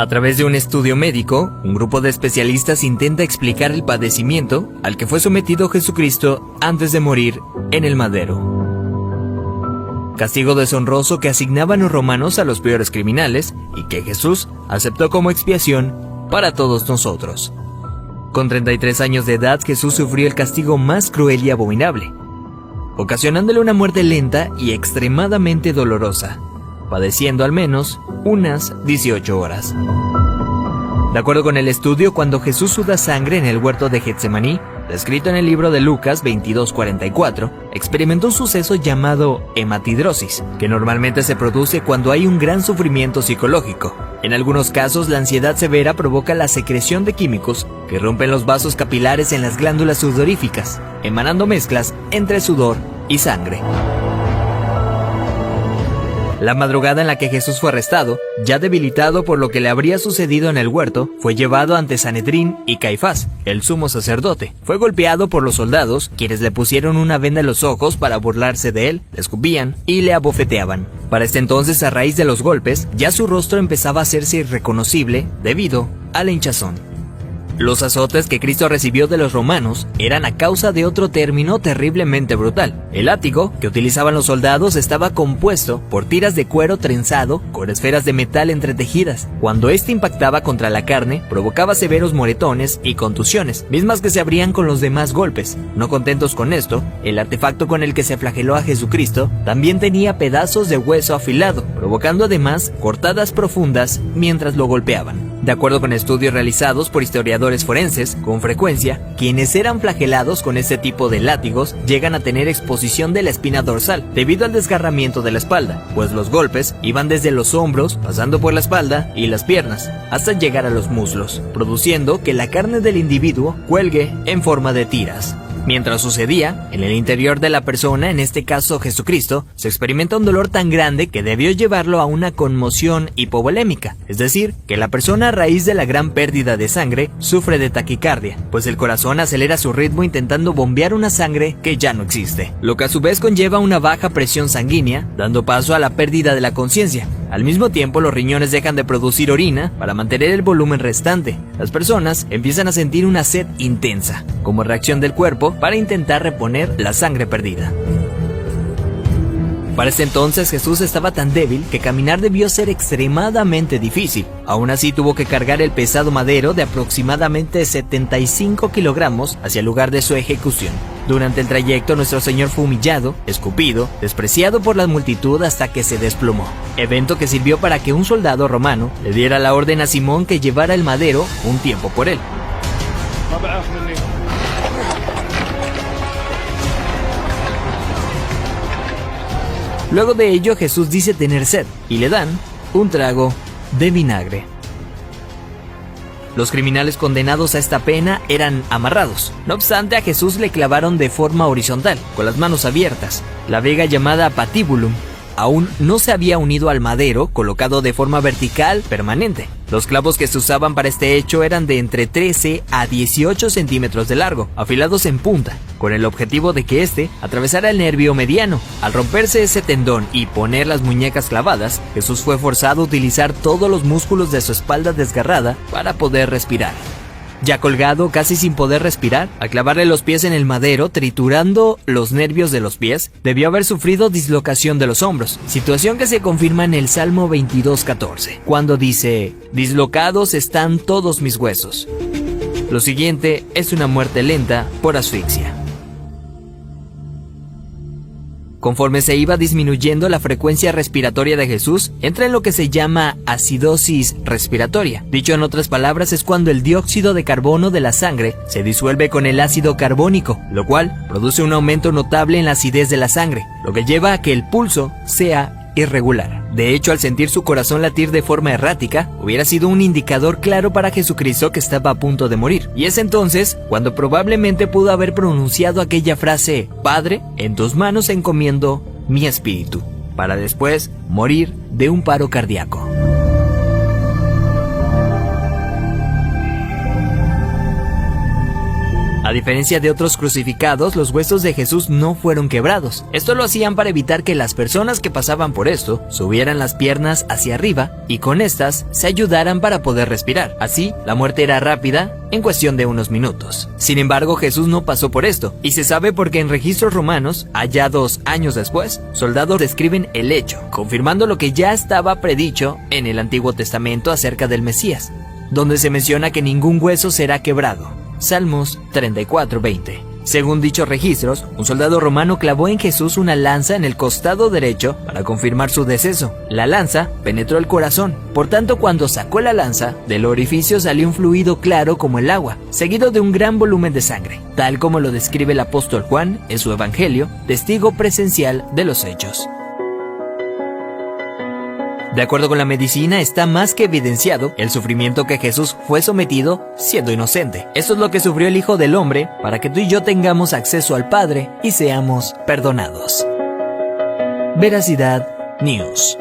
A través de un estudio médico, un grupo de especialistas intenta explicar el padecimiento al que fue sometido Jesucristo antes de morir en el madero. Castigo deshonroso que asignaban los romanos a los peores criminales y que Jesús aceptó como expiación para todos nosotros. Con 33 años de edad, Jesús sufrió el castigo más cruel y abominable, ocasionándole una muerte lenta y extremadamente dolorosa, padeciendo al menos unas 18 horas. De acuerdo con el estudio, cuando Jesús suda sangre en el huerto de Getsemaní, descrito en el libro de Lucas 22:44, experimentó un suceso llamado hematidrosis, que normalmente se produce cuando hay un gran sufrimiento psicológico. En algunos casos, la ansiedad severa provoca la secreción de químicos que rompen los vasos capilares en las glándulas sudoríficas, emanando mezclas entre sudor y sangre. La madrugada en la que Jesús fue arrestado, ya debilitado por lo que le habría sucedido en el huerto, fue llevado ante Sanedrín y Caifás, el sumo sacerdote. Fue golpeado por los soldados, quienes le pusieron una venda en los ojos para burlarse de él, le escupían y le abofeteaban. Para este entonces, a raíz de los golpes, ya su rostro empezaba a hacerse irreconocible debido a la hinchazón. Los azotes que Cristo recibió de los romanos eran a causa de otro término terriblemente brutal. El látigo que utilizaban los soldados estaba compuesto por tiras de cuero trenzado con esferas de metal entretejidas. Cuando este impactaba contra la carne, provocaba severos moretones y contusiones, mismas que se abrían con los demás golpes. No contentos con esto, el artefacto con el que se flageló a Jesucristo también tenía pedazos de hueso afilado, provocando además cortadas profundas mientras lo golpeaban. De acuerdo con estudios realizados por historiadores forenses, con frecuencia, quienes eran flagelados con este tipo de látigos llegan a tener exposición de la espina dorsal debido al desgarramiento de la espalda, pues los golpes iban desde los hombros, pasando por la espalda y las piernas, hasta llegar a los muslos, produciendo que la carne del individuo cuelgue en forma de tiras. Mientras sucedía, en el interior de la persona, en este caso Jesucristo, se experimenta un dolor tan grande que debió llevarlo a una conmoción hipovolémica, es decir, que la persona a raíz de la gran pérdida de sangre sufre de taquicardia, pues el corazón acelera su ritmo intentando bombear una sangre que ya no existe, lo que a su vez conlleva una baja presión sanguínea, dando paso a la pérdida de la conciencia. Al mismo tiempo, los riñones dejan de producir orina para mantener el volumen restante. Las personas empiezan a sentir una sed intensa, como reacción del cuerpo para intentar reponer la sangre perdida. Para este entonces Jesús estaba tan débil que caminar debió ser extremadamente difícil. Aún así tuvo que cargar el pesado madero de aproximadamente 75 kilogramos hacia el lugar de su ejecución. Durante el trayecto nuestro Señor fue humillado, escupido, despreciado por la multitud hasta que se desplomó. Evento que sirvió para que un soldado romano le diera la orden a Simón que llevara el madero un tiempo por él. Luego de ello, Jesús dice tener sed y le dan un trago de vinagre. Los criminales condenados a esta pena eran amarrados. No obstante, a Jesús le clavaron de forma horizontal, con las manos abiertas. La viga llamada patibulum aún no se había unido al madero, colocado de forma vertical permanente. Los clavos que se usaban para este hecho eran de entre 13 a 18 centímetros de largo, afilados en punta, con el objetivo de que este atravesara el nervio mediano. Al romperse ese tendón y poner las muñecas clavadas, Jesús fue forzado a utilizar todos los músculos de su espalda desgarrada para poder respirar. Ya colgado, casi sin poder respirar, al clavarle los pies en el madero, triturando los nervios de los pies, debió haber sufrido dislocación de los hombros, situación que se confirma en el Salmo 22:14, cuando dice: «Dislocados están todos mis huesos». Lo siguiente es una muerte lenta por asfixia. Conforme se iba disminuyendo la frecuencia respiratoria de Jesús, entra en lo que se llama acidosis respiratoria. Dicho en otras palabras, es cuando el dióxido de carbono de la sangre se disuelve con el ácido carbónico, lo cual produce un aumento notable en la acidez de la sangre, lo que lleva a que el pulso sea irregular. De hecho, al sentir su corazón latir de forma errática, hubiera sido un indicador claro para Jesucristo que estaba a punto de morir. Y es entonces cuando probablemente pudo haber pronunciado aquella frase: «Padre, en tus manos encomiendo mi espíritu», para después morir de un paro cardíaco. A diferencia de otros crucificados, los huesos de Jesús no fueron quebrados. Esto lo hacían para evitar que las personas que pasaban por esto subieran las piernas hacia arriba y con estas se ayudaran para poder respirar. Así, la muerte era rápida en cuestión de unos minutos. Sin embargo, Jesús no pasó por esto, y se sabe porque en registros romanos, allá 2 años después, soldados describen el hecho, confirmando lo que ya estaba predicho en el Antiguo Testamento acerca del Mesías, donde se menciona que ningún hueso será quebrado. Salmos 34:20. Según dichos registros, un soldado romano clavó en Jesús una lanza en el costado derecho para confirmar su deceso. La lanza penetró el corazón, por tanto cuando sacó la lanza, del orificio salió un fluido claro como el agua, seguido de un gran volumen de sangre, tal como lo describe el apóstol Juan en su Evangelio, testigo presencial de los hechos. De acuerdo con la medicina, está más que evidenciado el sufrimiento que Jesús fue sometido siendo inocente. Esto es lo que sufrió el Hijo del Hombre para que tú y yo tengamos acceso al Padre y seamos perdonados. Veracidad News.